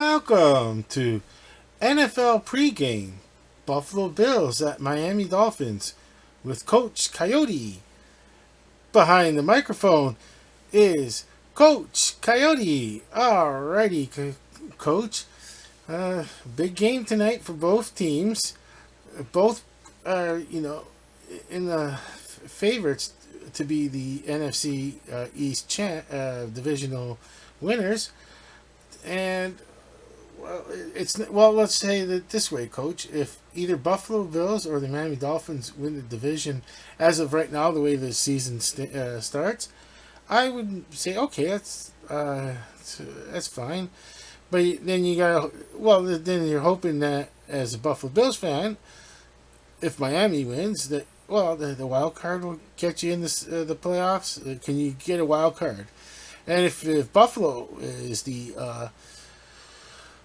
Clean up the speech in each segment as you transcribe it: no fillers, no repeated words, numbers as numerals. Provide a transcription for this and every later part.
Welcome to NFL pregame. Buffalo Bills at Miami Dolphins with Coach Coyote. Behind the microphone is Coach Coyote. Alrighty, Coach. Big game tonight for both teams. Both are, in the favorites to be the NFC East divisional winners. And let's say that this way, Coach. If either Buffalo Bills or the Miami Dolphins win the division, as of right now, the way the season starts, I would say okay, that's fine. But then then you're hoping that as a Buffalo Bills fan, if Miami wins, that the wild card will get you in the playoffs. Can you get a wild card? And if Buffalo is the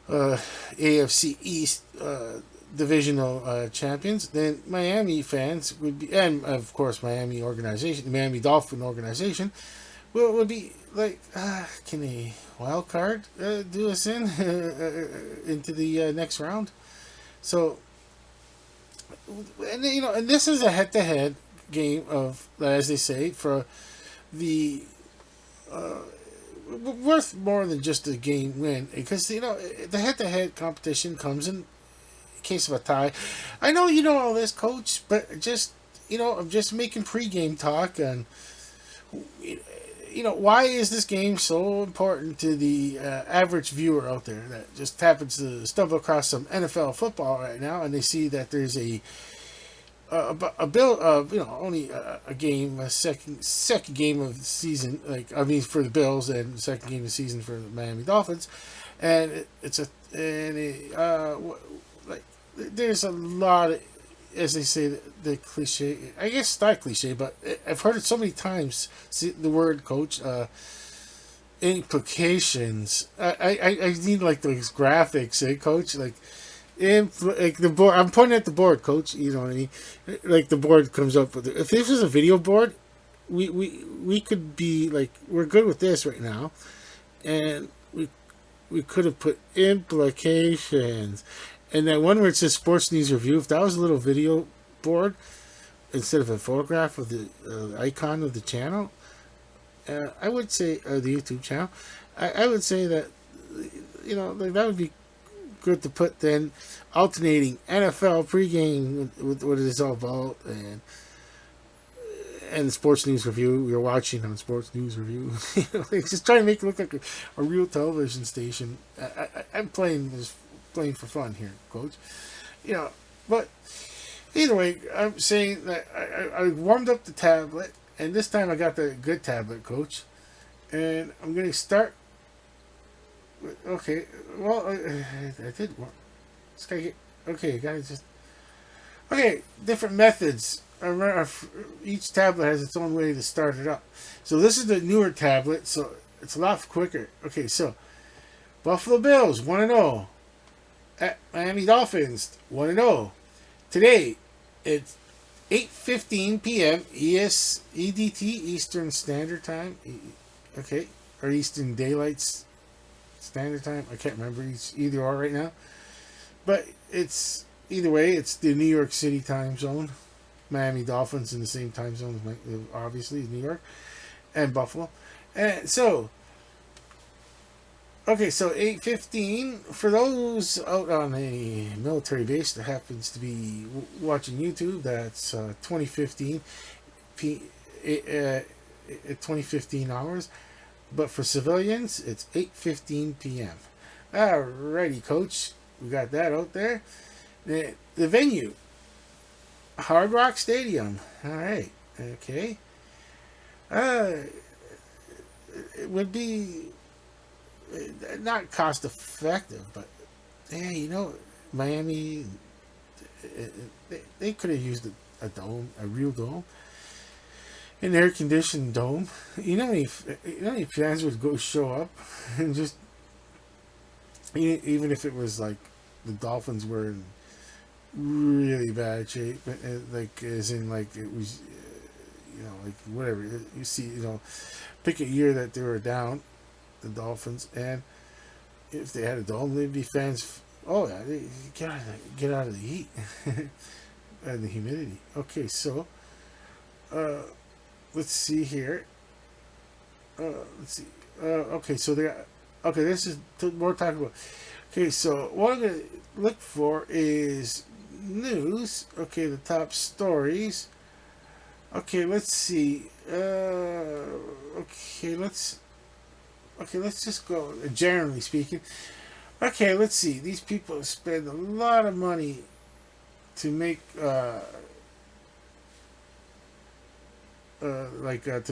AFC East divisional champions, then Miami fans would be, and of course Miami organization, the Miami Dolphin organization, would be like, can a wild card do us in into the next round? So, and this is a head-to-head game of, as they say, for the worth more than just a game win, because the head-to-head competition comes in case of a tie. I know you know all this, Coach, but just I'm just making pregame talk, and why is this game so important to the average viewer out there that just happens to stumble across some NFL football right now, and they see that there's a bill of only a game, a second game of the season, for the Bills, and second game of the season for the Miami Dolphins, and there's a lot of, as they say, the cliche. I guess it's not cliche, but I've heard it so many times. See the word, Coach. Implications. I need like those graphics, Coach? Like the board. I'm pointing at the board, Coach. You know what I mean? Like the board comes up with it. If this was a video board, we could be like, we're good with this right now, and we could have put implications. And that one where it says Sports News Review, if that was a little video board instead of a photograph of the icon of the channel, I would say, the YouTube channel, I would say that, that would be good to put then alternating NFL pregame with what it is all about, and the Sports News Review you're watching on Sports News Review. Just trying to make it look like a real television station. I'm playing for fun here, Coach. But either way, I'm saying that I warmed up the tablet, and this time I got the good tablet, Coach. And I'm going to start. Okay, well, I did one. Okay, guys, just. Okay, different methods. Each tablet has its own way to start it up. So this is the newer tablet, so it's a lot quicker. Okay, so Buffalo Bills 1-0 at Miami Dolphins 1-0. Today it's 8:15 p.m. EDT, Eastern Standard Time. Okay, or Eastern Daylight Standard Time. I can't remember either or right now. But it's either way, it's the New York City time zone. Miami Dolphins in the same time zone as, obviously, New York and Buffalo. And so, okay, so 8:15 for those out on a military base that happens to be watching YouTube. That's 2015 2015 hours. But for civilians, it's 8:15 p.m. Alrighty, Coach, we got that out there. The venue, Hard Rock Stadium. All right, okay. It would be not cost effective, but yeah, Miami, they could have used a dome, a real dome, an air conditioned dome. You know how many fans would go show up and just, even if it was like the Dolphins were in really bad shape, like as in like it was, like whatever you see, pick a year that they were down, the Dolphins, and if they had a dome, they'd be fans. Oh yeah, they get out of the heat and the humidity. Okay, so uh, let's see here. Let's see. Okay, so they got. Okay, this is more talking about. Okay, so what I'm gonna look for is news. Okay, the top stories. Okay, let's see. Let's just go. Generally speaking, okay, let's see. These people spend a lot of money to make to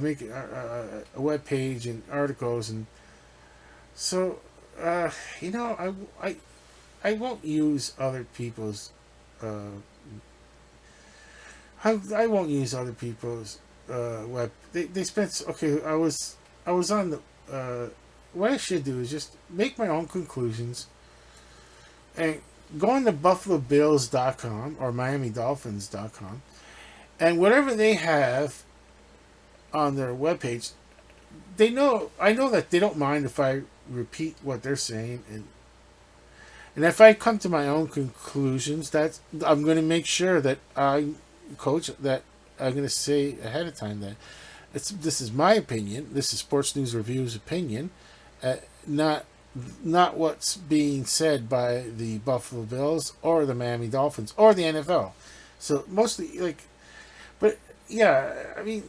make a web page and articles, and so you know, I won't use other people's uh, I won't use other people's web. They spent okay. I was on the what I should do is just make my own conclusions and go on to BuffaloBills.com or MiamiDolphins.com, and whatever they have on their webpage, they know. I know that they don't mind if I repeat what they're saying, and if I come to my own conclusions, that I'm going to make sure that coach, that I'm going to say ahead of time that this is my opinion. This is Sports News Review's opinion, not what's being said by the Buffalo Bills or the Miami Dolphins or the NFL. So mostly but yeah, I mean,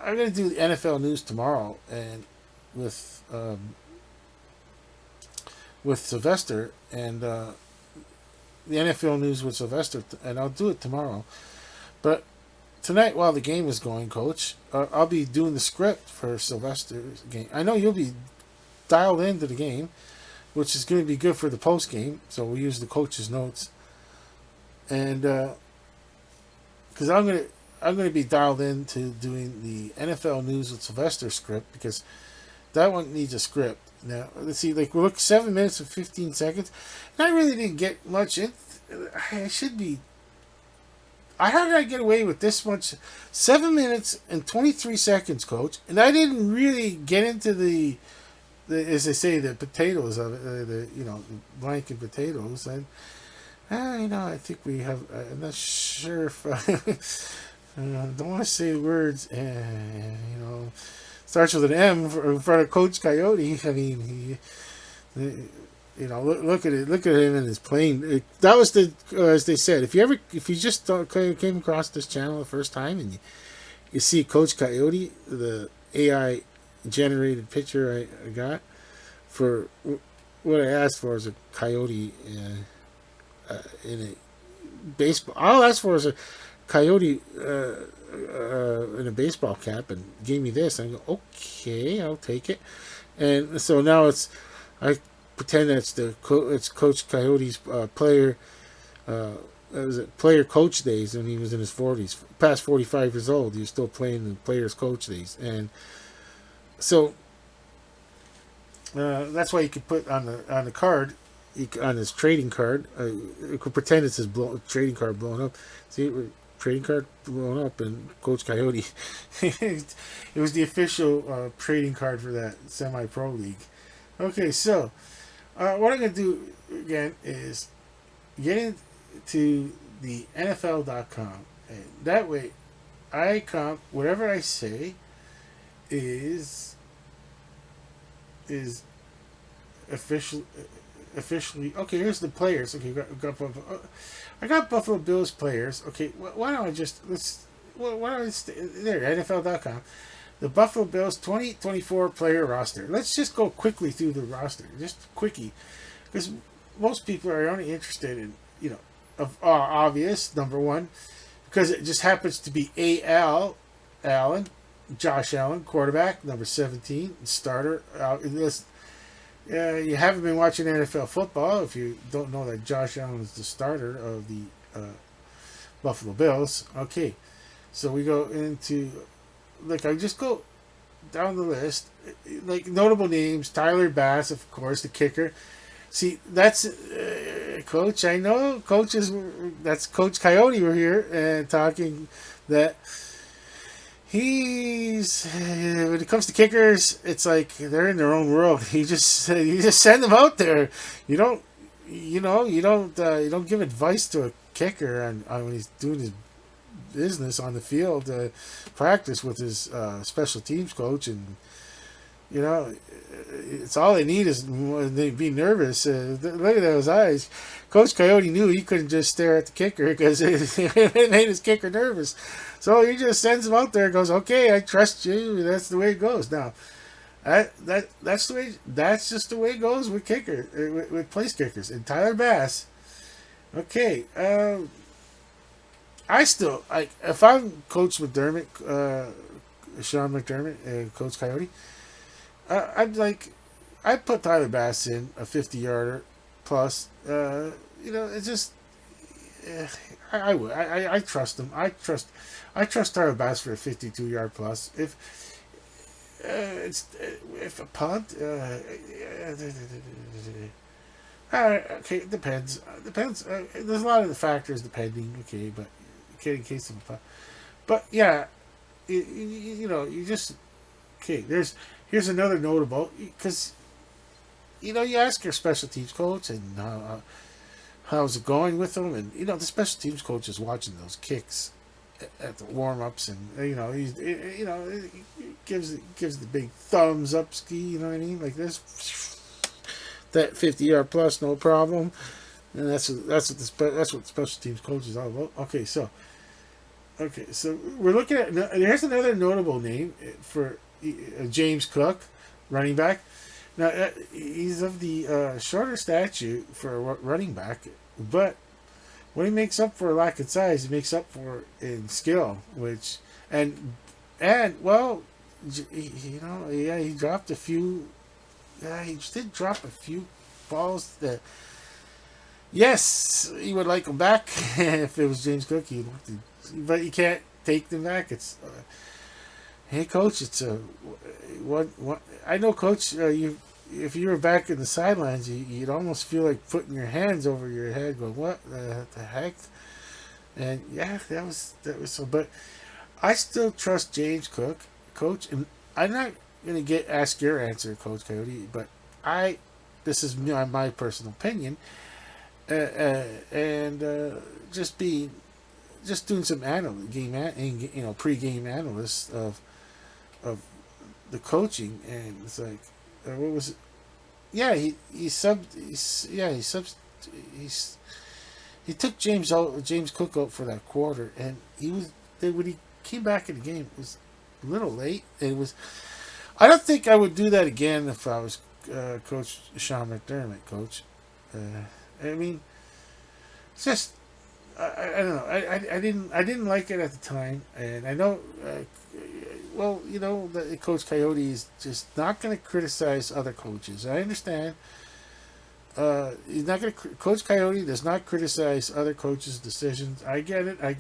I'm going to do the NFL news tomorrow and with Sylvester and the NFL news with Sylvester, and I'll do it tomorrow. But tonight, while the game is going, Coach, I'll be doing the script for Sylvester's game. I know you'll be dialed into the game, which is going to be good for the post game. So we'll use the coach's notes, and because I'm going to be dialed into doing the NFL news with Sylvester script, because that one needs a script. Now, let's see, we look 7 minutes and 15 seconds. And I really didn't get much in. I should be. How did I get away with this much? 7 minutes and 23 seconds, Coach. And I didn't really get into the as they say, the potatoes of it, the blanket potatoes. And, I think we have, I'm not sure if I don't want to say the words, starts with an M in front of Coach Coyote. I mean, look at it. Look at him in his plane. That was as they said. If you just came across this channel the first time and you see Coach Coyote, the AI generated picture I got for what I asked for is a coyote in a baseball. All I asked for is a coyote in a baseball cap, and gave me this. I go, okay, I'll take it. And so now I pretend that's it's Coach Coyote's player. It was player coach days when he was in his 40s, past 45 years old. He was still playing in players coach days, and so that's why you could put on the card, on his trading card. You could pretend it's his trading card blown up. See, trading card blown up, and Coach Coyote. It was the official trading card for that semi-pro league. Okay, so what I'm going to do again is get into the NFL.com, and that way whatever I say is officially okay. Here's the players. Okay, I got Buffalo Bills players. Okay, why don't I just there, NFL.com, the Buffalo Bills 2024 player roster. Let's just go quickly through the roster, just quickie, because most people are only interested in of obvious number one, because it just happens to be Allen, Josh Allen, quarterback, number 17, starter. You haven't been watching NFL football if you don't know that Josh Allen is the starter of the Buffalo Bills. Okay, so we go into, I just go down the list, notable names. Tyler Bass, of course, the kicker. See, that's Coach. I know that's Coach Coyote. We're here and talking that He's when it comes to kickers, it's like they're in their own world. You just send them out there. You don't you don't give advice to a kicker on when he's doing his business on the field, practice with his special teams coach, and you know, it's all they need is when they be nervous. Look at those eyes. Coach Coyote knew he couldn't just stare at the kicker because it made his kicker nervous. So he just sends him out there and goes, "Okay, I trust you." That's the way it goes. Now, that's just the way it goes with with place kickers. And Tyler Bass. Okay, if I'm Coach McDermott, Sean McDermott, Coach Coyote. I'd put Tyler Bass in a 50-yarder plus. It's just I would. I trust him. I trust Tyler Bass for a 52-yard plus. If a punt, okay, it depends. Depends. There's a lot of the factors depending. Okay, but okay, in case of a punt. But yeah, you just okay. Here's another notable because you ask your special teams coach and how's it going with them, and the special teams coach is watching those kicks at the warm ups, and he gives the big thumbs up ski. You know what I mean? Like this, that 50-yard plus, no problem. And that's what the special teams coach is all about. Okay, so we're looking at here's another notable name for James Cook, running back. Now he's of the shorter stature for a running back, but what he makes up for lack of size, he makes up for in skill. Which and well, he dropped a few. Yeah, he did drop a few balls that. Yes, he would like them back if it was James Cook. But you can't take them back. It's. Hey, coach, it's a what? I know, coach. If you were back in the sidelines, you'd almost feel like putting your hands over your head, going, "What the heck?" And yeah, that was so. But I still trust James Cook, coach, and I'm not gonna ask your answer, Coach Coyote, but this is my personal opinion, and just doing some pre-game analysis of the coaching, and it's like what was it? Yeah, he took James Cook out for that quarter, and when he came back in the game, it was a little late. I don't think I would do that again if I was Coach Sean McDermott, coach. I mean, it's just I don't know. I didn't like it at the time, and I know. That Coach Coyote is just not going to criticize other coaches. I understand. He's not going to. Coach Coyote does not criticize other coaches' decisions. I get it. I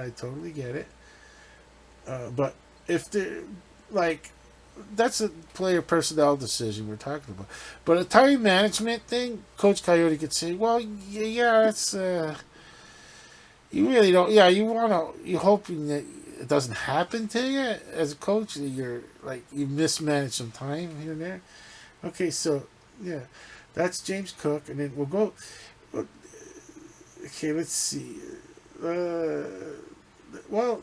totally get it. But if that's a player personnel decision we're talking about. But a time management thing, Coach Coyote could say, "Well, yeah, that's you really don't. Yeah, you're hoping that." It doesn't happen to you as a coach. You mismanage some time here and there. Okay, so yeah, that's James Cook, and then we'll go. Okay, let's see. Well,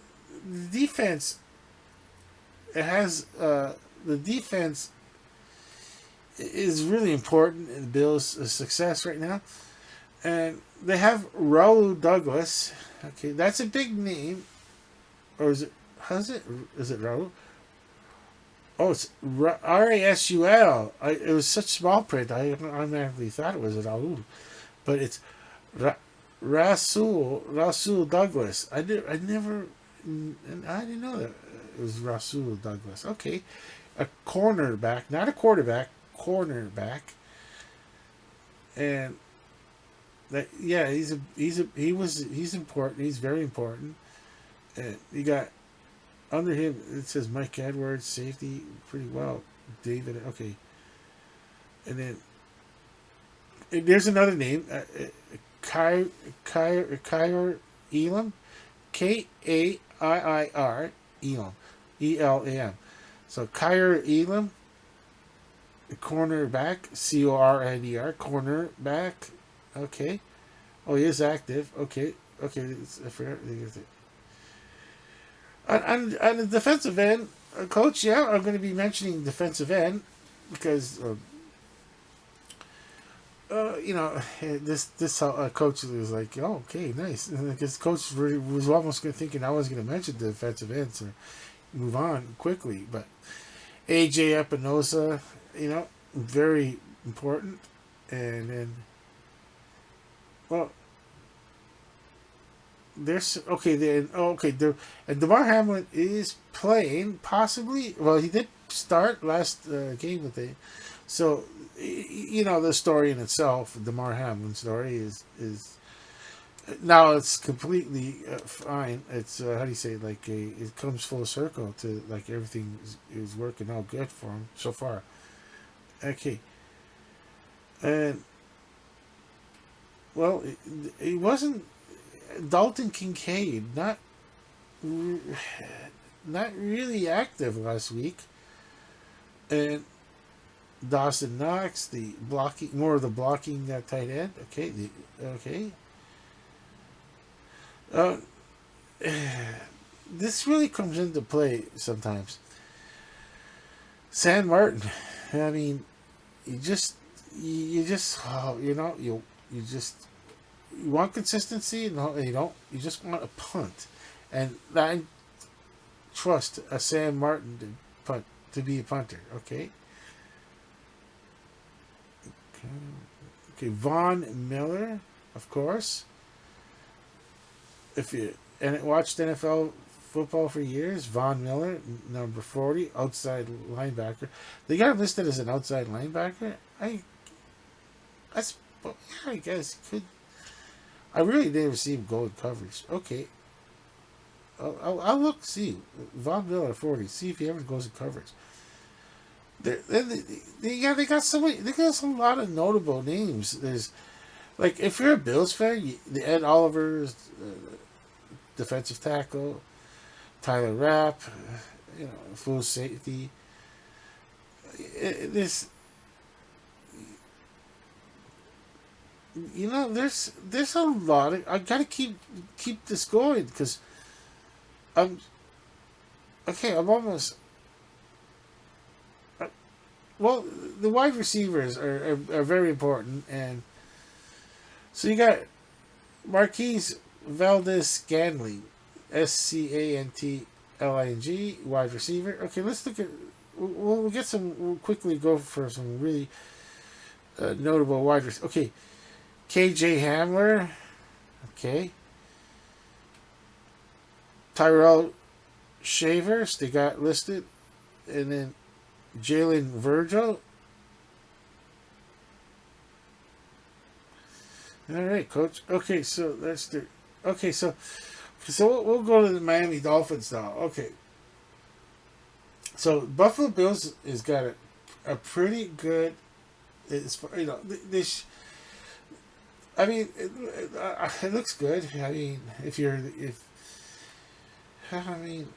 the defense. It has the defense is really important in the Bills' success right now, and they have Raul Douglas. Okay, that's a big name. Or is it? How's it? Is it Raul? Oh, it's Rasul. It was such small print. I automatically thought it was Raul, but it's Rasul Douglas. I didn't know that it was Rasul Douglas. Okay, a cornerback, not a quarterback, cornerback, and he's important. He's very important. And you got under him, it says Mike Edwards, safety, pretty well. David, okay. And then there's another name, Kyr Elam, Kaiir Elam. Elam. So Kyrie Elam, cornerback, Corner, cornerback. Okay. Oh, he is active. Okay. Okay. It's a fair. On the defensive end, coach, yeah, I'm going to be mentioning defensive end because this coach was like, oh, okay, nice. Because coach was almost thinking I was going to mention the defensive ends or move on quickly, but AJ Epinosa, very important, and then well, there's okay then okay there and DeMar Hamlin is playing possibly. Well, he did start last game with so the story in itself, DeMar Hamlin story is now it's completely fine. It's how do you say like it comes full circle to like everything is working out good for him so far. Okay, and well, it wasn't Dalton Kincaid, not really active last week, and Dawson Knox, the blocking more of the blocking tight end. Okay, okay. Uh, this really comes into play sometimes. San Martin, I mean, you just you just you want consistency. No, you don't. You just want a punt, and I trust a Sam Martin to be a punter. Okay. Okay, Von Miller, of course. If you watched NFL football for years, Von Miller, number 40, outside linebacker. They got him listed as an outside linebacker. I guess could. I really never see him go in coverage. Okay, I'll look see Von Miller 40. See if he ever goes in coverage. They got so many. They got a lot of notable names. There's like if you're a Bills fan, the Ed Oliver's defensive tackle, Tyler Rapp, full safety. There's there's a lot. I gotta keep this going because I'm okay. I'm almost. Well, the wide receivers are very important, and so you got Marquise Valdez-Scantling, Scantling, wide receiver. Okay, let's look at. We'll get some. We'll quickly go for some really notable wide receivers. Okay, KJ Hamler. Okay, Tyrell Shavers. They got listed, and then Jalen Virgil. All right, coach. Okay, so that's the. Okay, so we'll go to the Miami Dolphins now. Okay, so Buffalo Bills has got a pretty good. It's this. I mean, it looks good. I mean, I mean,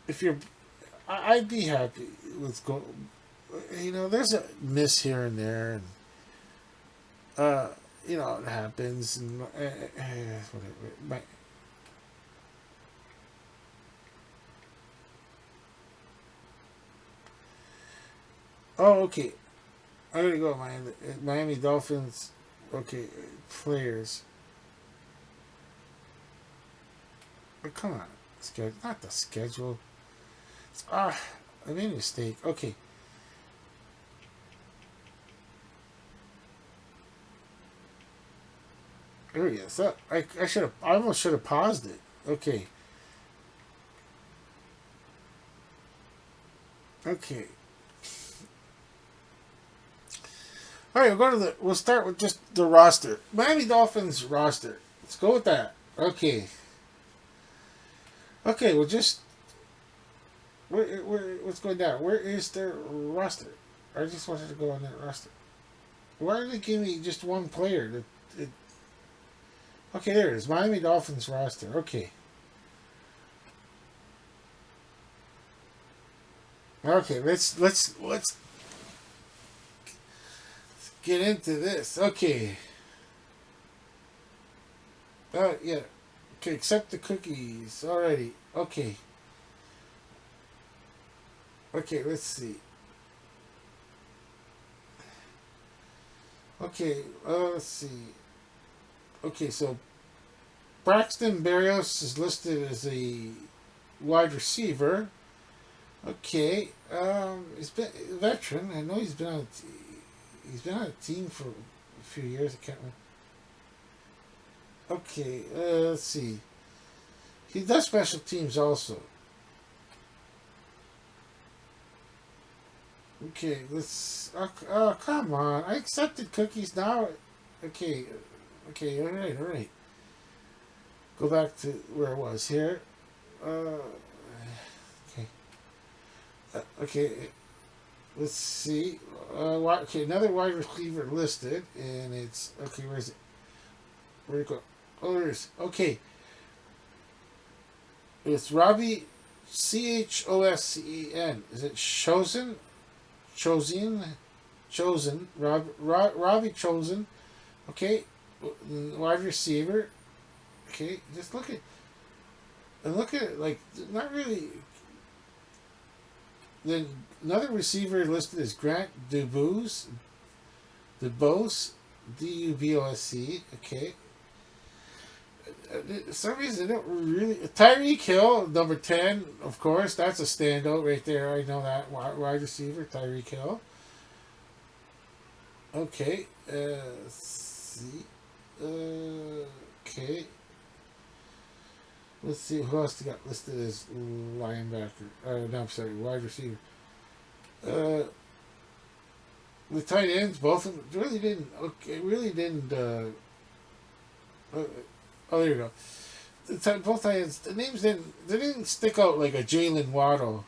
if you're I'd be happy with go. There's a miss here and there, and it happens, and whatever. Oh, okay. I gotta go. Miami Dolphins. Okay, players. But come on, not the schedule. I made a mistake. Okay. There we go. So I almost should have paused it. Okay. Okay. All right, we'll start with just the roster. Miami Dolphins roster. Let's go with that. Okay. Okay, we'll just what's going down? Where is their roster? I just wanted to go on that roster. Why did they give me just one player? Okay, there it is. Miami Dolphins roster. Okay. Okay, let's get into this. Okay. Yeah. Okay, accept the cookies. Alrighty. Okay. Okay, let's see. Okay, let's see. Okay, so Braxton Berrios is listed as a wide receiver. Okay, he's been a veteran. I know he's been on a team for a few years. I can't remember. Okay, let's see. He does special teams also. Okay, let's. Oh, come on! I accepted cookies now. Okay, okay, all right, all right. Go back to where I was here. Okay, okay. Let's see. Okay, another wide receiver listed, and it's okay. Where is it? Where'd it go? Oh, there it is. Okay, it's Robbie, Choscen. Is it Chosen? Chosen? Chosen. Robbie Chosen. Okay, wide receiver. Okay, just look at it like not really. Then another receiver listed is Grant Dubose, Dubose. Okay. For some reason, I don't really. Tyreek Hill, number 10, of course. That's a standout right there. I know that. Wide receiver, Tyreek Hill. Okay. Let's see. Okay. Let's see who else got listed as linebacker. No, I'm sorry, wide receiver. Uh, the tight ends, both of them really didn't. Okay, really didn't. Oh, there you go. Both tight ends. The names didn't. They didn't stick out like a Jalen Waddle.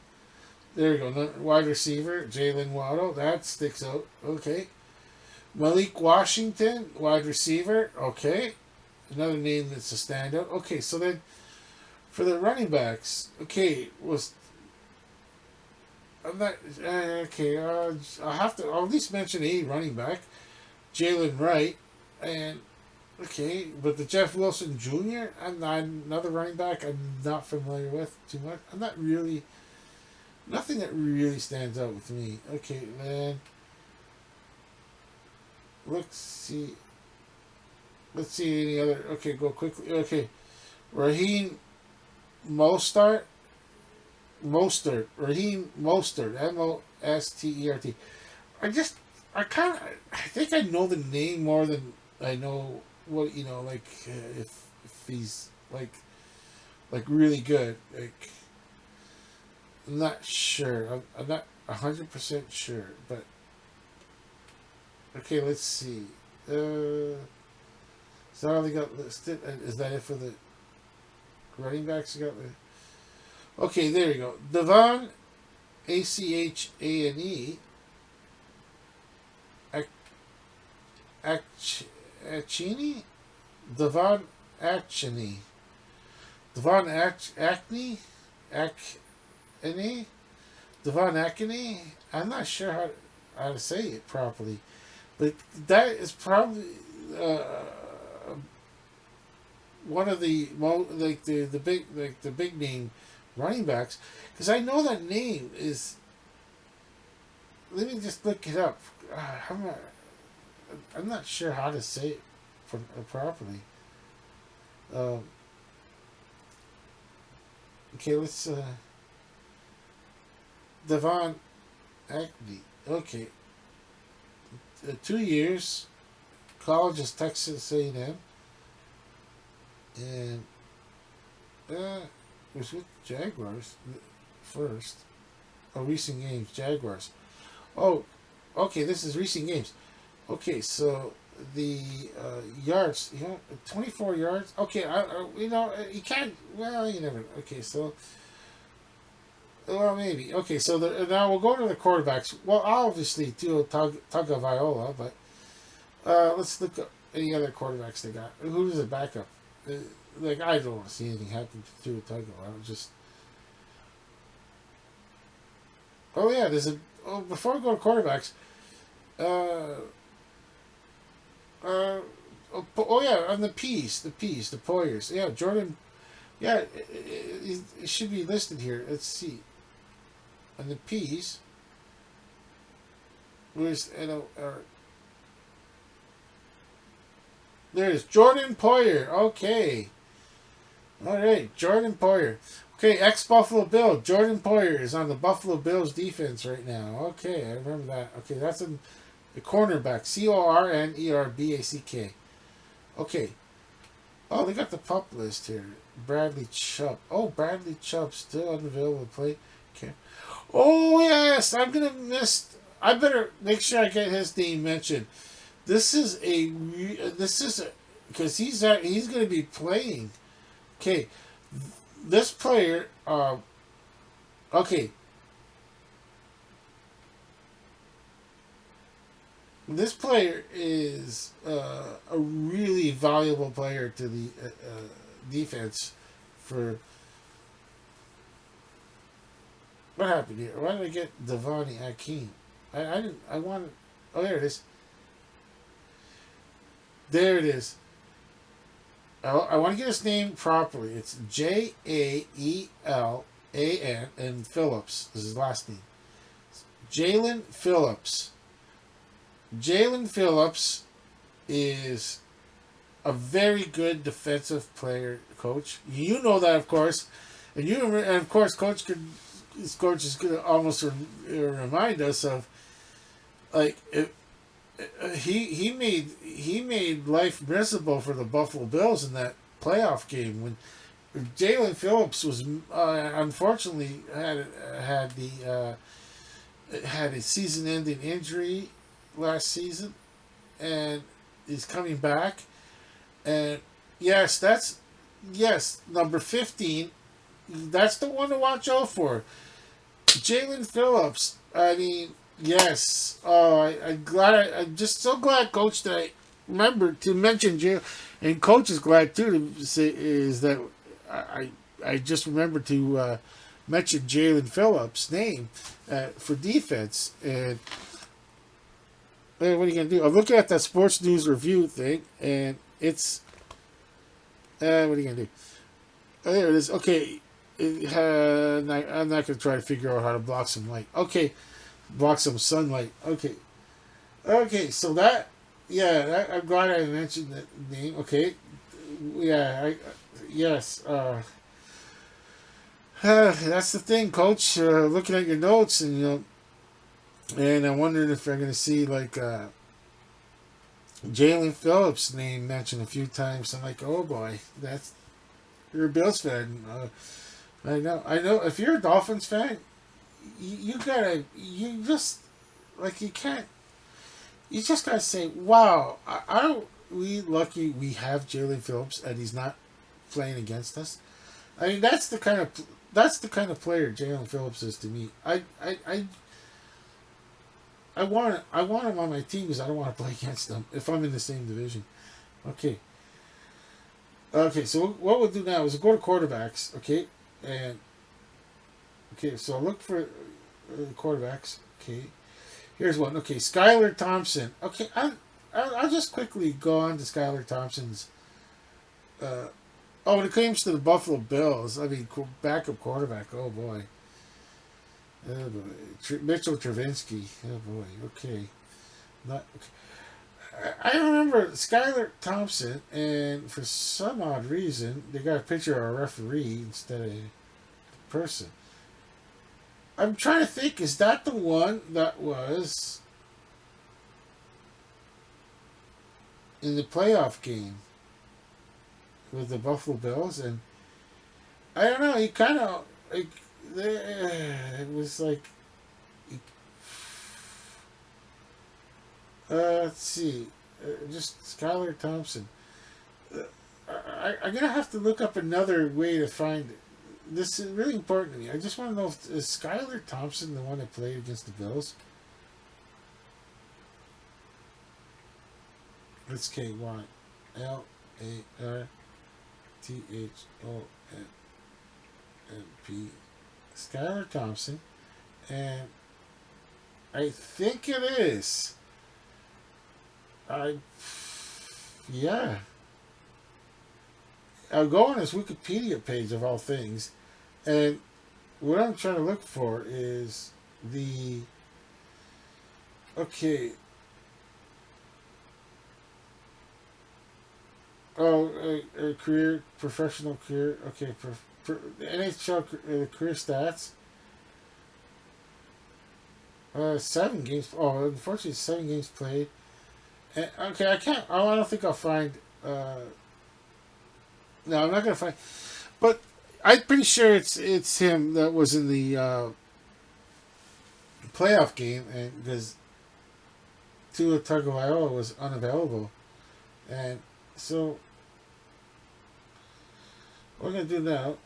There you go. Wide receiver, Jalen Waddle. That sticks out. Okay. Malik Washington, wide receiver. Okay. Another name that's a standout. Okay, so then for the running backs, okay, was I'm not okay. I'll at least mention a running back, Jalen Wright, and okay, but the Jeff Wilson Jr. I'm not another running back. I'm not familiar with too much. I'm not really nothing that really stands out with me. Okay, then let's see. Let's see any other. Okay, go quickly. Okay, Raheem Mostert. Raheem Mostert, Mostert. I think I know the name more than I know what like if he's like really good. Like I'm not sure. I'm not 100% sure, but okay. Let's see. So all they got listed. Is that it for the running backs? You got the. Okay, there you go. Devon, Achane, Achini, Devon Achane, Devon Acne, Acne, Devon Acne. I'm not sure how to say it properly, but that is probably one of the the big name running backs, because I know that name is. Let me just look it up. I'm not sure how to say it properly. Um, okay, let's. Devon Acme. Okay, 2 years. College is Texas A&M, and was with Jaguars first. Oh, recent games, Jaguars. Oh, okay, this is recent games. Okay, so the yards, 24 yards. Okay, you can't. Well, you never. Okay, so. Well, maybe. Okay, so now we'll go to the quarterbacks. Well, obviously, Tua Tagovailoa, but let's look at any other quarterbacks they got. Who's the backup? Like, I don't want to see anything happen to Tua Tagovailoa. Just Oh yeah, there's a. Oh, before I go to quarterbacks, uh, uh, oh yeah, on the P's, the Poyers. Yeah, Jordan. Yeah, it should be listed here. Let's see. On the P's, where's there's Jordan Poyer. Okay, all right, Jordan Poyer. Okay, ex Buffalo Bill. Jordan Poyer is on the Buffalo Bills defense right now. Okay, I remember that. Okay, that's in the cornerback. Cornerback. Okay. Oh, they got the pup list here. Bradley Chubb. Oh, Bradley Chubb still unavailable to play. Okay. Oh yes, I'm gonna miss. I better make sure I get his name mentioned. This is a. This is a because he's gonna be playing. Okay, this player. Okay, this player is a really valuable player to the defense. For what happened here? Why did I get Devani Akeem? I didn't. I wanted. Oh, there it is. There it is. I want to get his name properly. It's Jaelan and Phillips is his last name. Jalen Phillips. Jalen Phillips is a very good defensive player, coach. You know that, of course, and of course, coach is going to almost remind us of like he made life miserable for the Buffalo Bills in that playoff game when Jalen Phillips was unfortunately had a season-ending injury last season, and he's coming back. And yes, number 15. That's the one to watch out for. Jalen Phillips. I mean, yes. Oh, I'm just so glad, Coach, that I remembered to mention Jalen. And Coach is glad too to say is that I just remembered to mention Jalen Phillips' name for defense. And what are you gonna do? I'm looking at that Sports News Review thing, and it's what are you gonna do? Oh, there it is. Okay, I'm not gonna try to figure out how to block some light. Okay, block some sunlight. Okay. So I'm glad I mentioned that name. Okay, yeah, yes. That's the thing, Coach. Looking at your notes, and and I'm wondering if I'm gonna see like Jalen Phillips' name mentioned a few times. I'm like, oh boy, you're a Bills fan. I know. If you're a Dolphins fan, you just like you can't. You just gotta say, wow, we lucky we have Jalen Phillips and he's not playing against us. I mean, that's the kind of player Jalen Phillips is to me. I want him on my team because I don't want to play against them if I'm in the same division. Okay. Okay, so what we'll do now is we'll go to quarterbacks, okay? And okay, so I'll look for quarterbacks. Okay, here's one. Okay, Skylar Thompson. Okay, I'll just quickly go on to Skylar Thompson's. When it comes to the Buffalo Bills, I mean, backup quarterback. Oh boy. Oh boy. Mitchell Travinsky. Oh boy. Okay. Not. Okay. I remember Skylar Thompson, and for some odd reason, they got a picture of a referee instead of a person. I'm trying to think, is that the one that was in the playoff game with the Buffalo Bills? And I don't know, he kind of, like, it was like, let's see. Just Skylar Thompson. I'm going to have to look up another way to find it. This is really important to me. I just want to know if is Skylar Thompson the one that played against the Bills? It's KYLARTHONP. Skylar Thompson. And I think it is. I yeah. I'll go on his Wikipedia page of all things, and what I'm trying to look for is the okay. Oh, a career, professional career. Okay, NHL career stats. 7 games. Oh, unfortunately, 7 games played. Okay, I can't. I don't think I'll find. No, I'm not gonna find. But I'm pretty sure it's him that was in the playoff game, and because Tua Tagovailoa was unavailable, and so what we're gonna do now.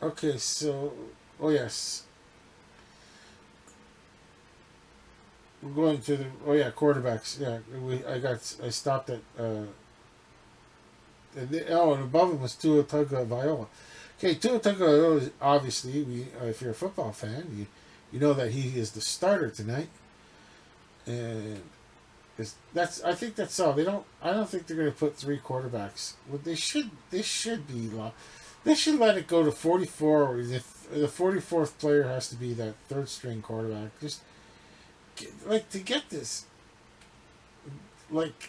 Okay, so oh yes, we're going to the quarterbacks. Yeah, I stopped at and above him was Tua Tagovailoa. Okay, Tua Tagovailoa is obviously if you're a football fan, you know that he is the starter tonight, and that's I think that's all. I don't think they're going to put 3 quarterbacks. Well, they should be long. They should let it go to 44, or if the 44th player has to be that third string quarterback. Just to get this,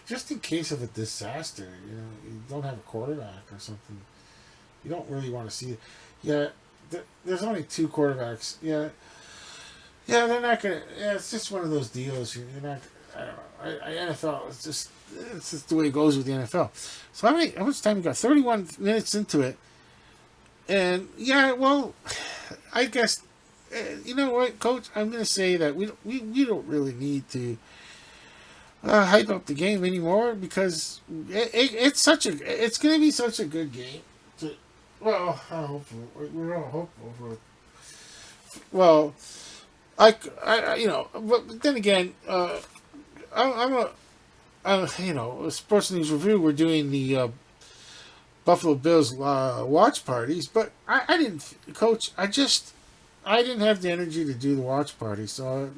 just in case of a disaster, you don't have a quarterback or something. You don't really want to see it. Yeah, there's only 2 quarterbacks. Yeah, they're not gonna. Yeah, it's just one of those deals. You're not. I don't know. NFL. It's just the way it goes with the NFL. So how much time we got? 31 minutes into it, and yeah, well, I guess you know what, Coach. I'm gonna say that we don't really need to hype up the game anymore because it's going to be such a good game. Well, we're all hopeful for. Well, but then again, I'm a sports news review. We're doing the Buffalo Bills watch parties, but I didn't, Coach. I didn't have the energy to do the watch party, so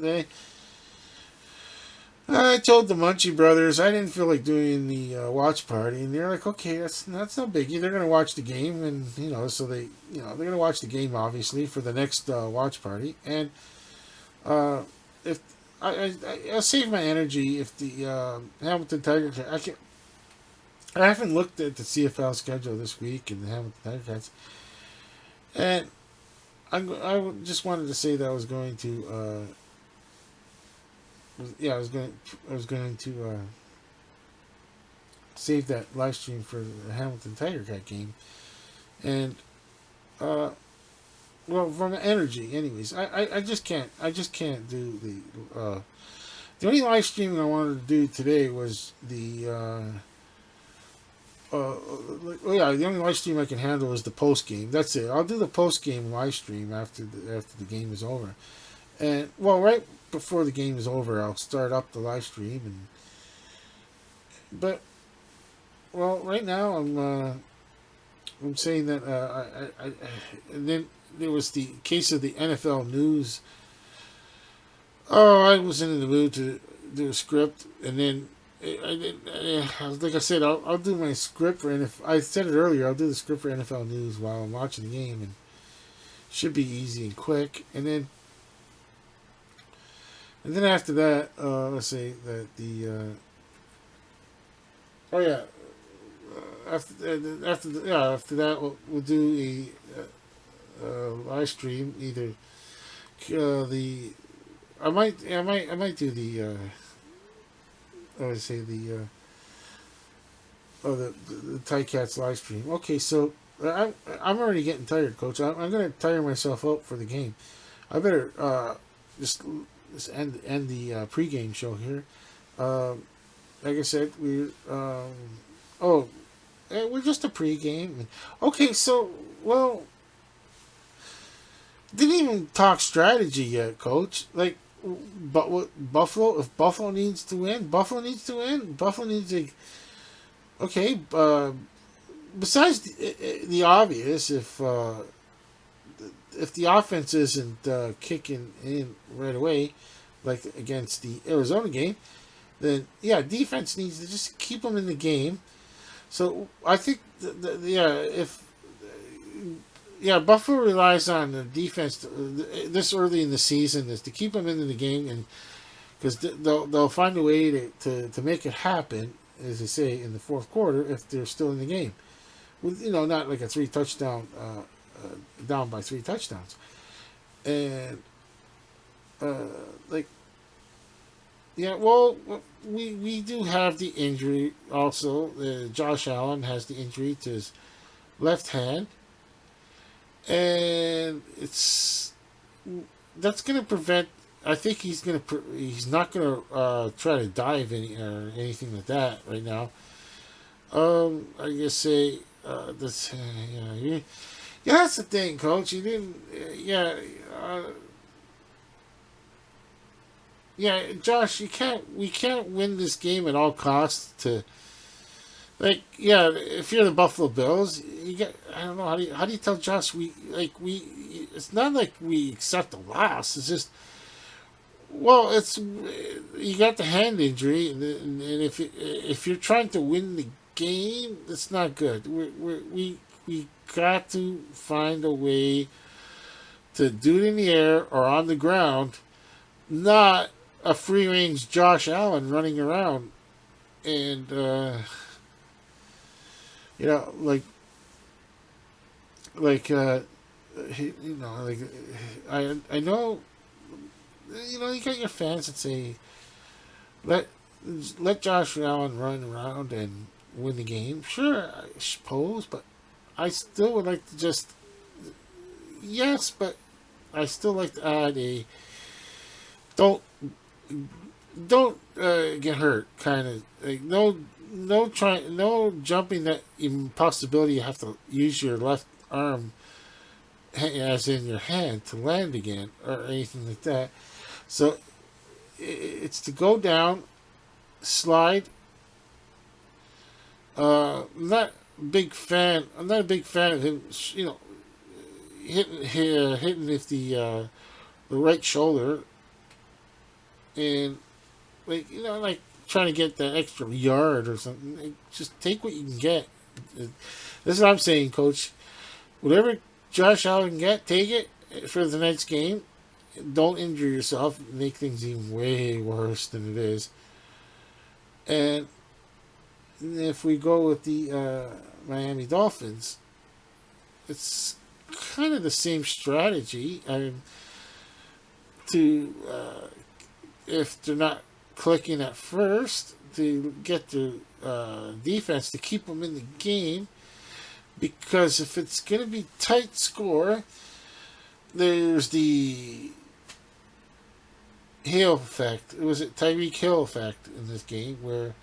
I told the Munchie brothers I didn't feel like doing the watch party, and they're like, "Okay, that's no biggie. They're gonna watch the game, and so they're gonna watch the game obviously for the next watch party. And if I'll save my energy if the Hamilton Tiger I haven't looked at the CFL schedule this week and the Hamilton Tiger Cats, and just wanted to say that I was going to." I was going to save that live stream for the Hamilton Tiger Cat game, and well, from energy, anyways, I just can't do the only live streaming I wanted to do today was the the only live stream I can handle is the post game. That's it. I'll do the post game live stream after the game is over, and well, right before the game is over, I'll start up the live stream. But right now I'm saying that and then there was the case of the NFL news. Oh, I wasn't in the mood to do a script, and then like I said, I'll do my script for I said it earlier. I'll do the script for NFL news while I'm watching the game, and it should be easy and quick, and then after that, let's say that the after that we'll do a live stream. Either I might do the I would say the Tie Cats live stream. Okay, so I'm already getting tired, Coach. I'm going to tire myself out for the game. I better just end the pregame show here. Like I said, we're just a pregame. Okay, so didn't even talk strategy yet, Coach. Like, but what Buffalo? If Buffalo needs to win, Buffalo needs to win. Buffalo needs to. Okay. Besides the obvious, if if the offense isn't kicking in right away, like against the Arizona game, then yeah, defense needs to just keep them in the game. So I think, yeah, Buffalo relies on the defense this early in the season is to keep them in the game, and because they'll find a way to make it happen, as they say, in the fourth quarter if they're still in the game. With not like a three touchdown down by three touchdowns, and uh, like yeah, well, we do have the injury also. Josh Allen has the injury to his left hand, and that's going to prevent. I think he's not going to try to dive any or anything like that right now. I guess say this. Yeah, that's the thing, Coach. You didn't. Uh, yeah, Josh. You can't. We can't win this game at all costs. If you're the Buffalo Bills, you get. I don't know how do you tell Josh we. It's not like we accept a loss. It's just. Well, it's you got the hand injury, and if you're trying to win the game, it's not good. We got to find a way to do it in the air or on the ground, not a free range Josh Allen running around, and like like I know you got your fans that say let let Josh Allen run around and win the game. Sure, I suppose, but I still would like to just yes, but I still like to add a don't get hurt kind of like no jumping that impossibility you have to use your left arm as in your hand to land again or anything like that. So it's to go down, slide. I'm not a big fan. I'm not a big fan of him. Hitting with the right shoulder, and like trying to get that extra yard or something. Just take what you can get. This is what I'm saying, Coach. Whatever Josh Allen can get, take it for the next game. Don't injure yourself. Make things even way worse than it is. And if we go with the Miami Dolphins, it's kind of the same strategy. I mean, if they're not clicking at first, to get the defense to keep them in the game. Because if it's going to be tight score, there's the Hill effect. Was it Tyreek Hill effect in this game where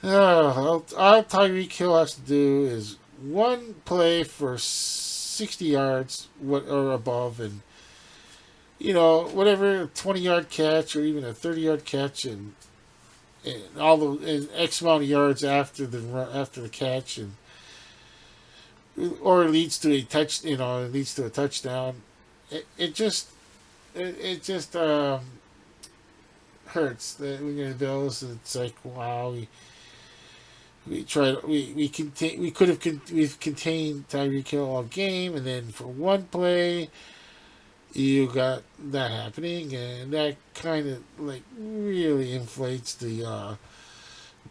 all Tyreek Hill has to do is one play for 60 yards or above, and whatever 20-yard catch or even a 30-yard catch, and X amount of yards after the catch, and or it leads to a touchdown. It just hurts that when you're the Bills. It's like, wow, we've contained Tyreek Hill all game, and then for one play you got that happening, and that kind of like really inflates the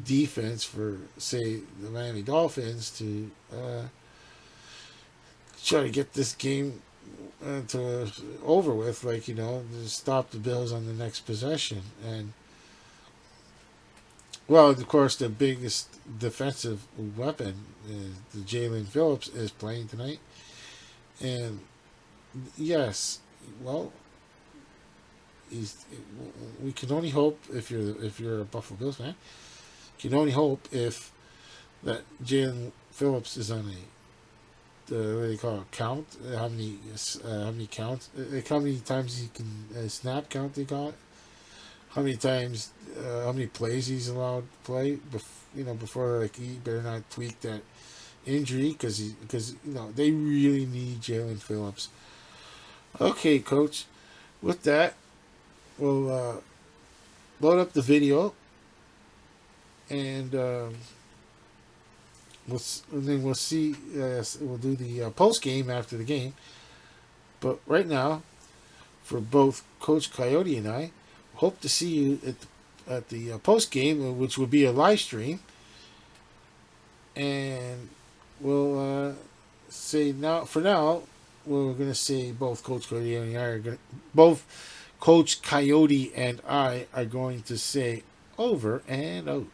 defense for, say, the Miami Dolphins to try to get this game over with, to stop the Bills on the next possession. And well, of course, the biggest defensive weapon is the Jalen Phillips is playing tonight, and yes, well, we can only hope if you're a Buffalo Bills fan, you can only hope if that Jalen Phillips is on a what do they call it, count? How many counts? Like how many times he can snap count? They call it. How many times? How many plays he's allowed to play? Before he better not tweak that injury because they really need Jalen Phillips. Okay, Coach. With that, we'll load up the video and we'll see. We'll do the post game after the game. But right now, for both Coach Coyote and I, hope to see you at the post game, which will be a live stream. And we'll say now. For now, we're going to say both Coach Coyote and I are going. Both Coach Coyote and I are going to say over and out.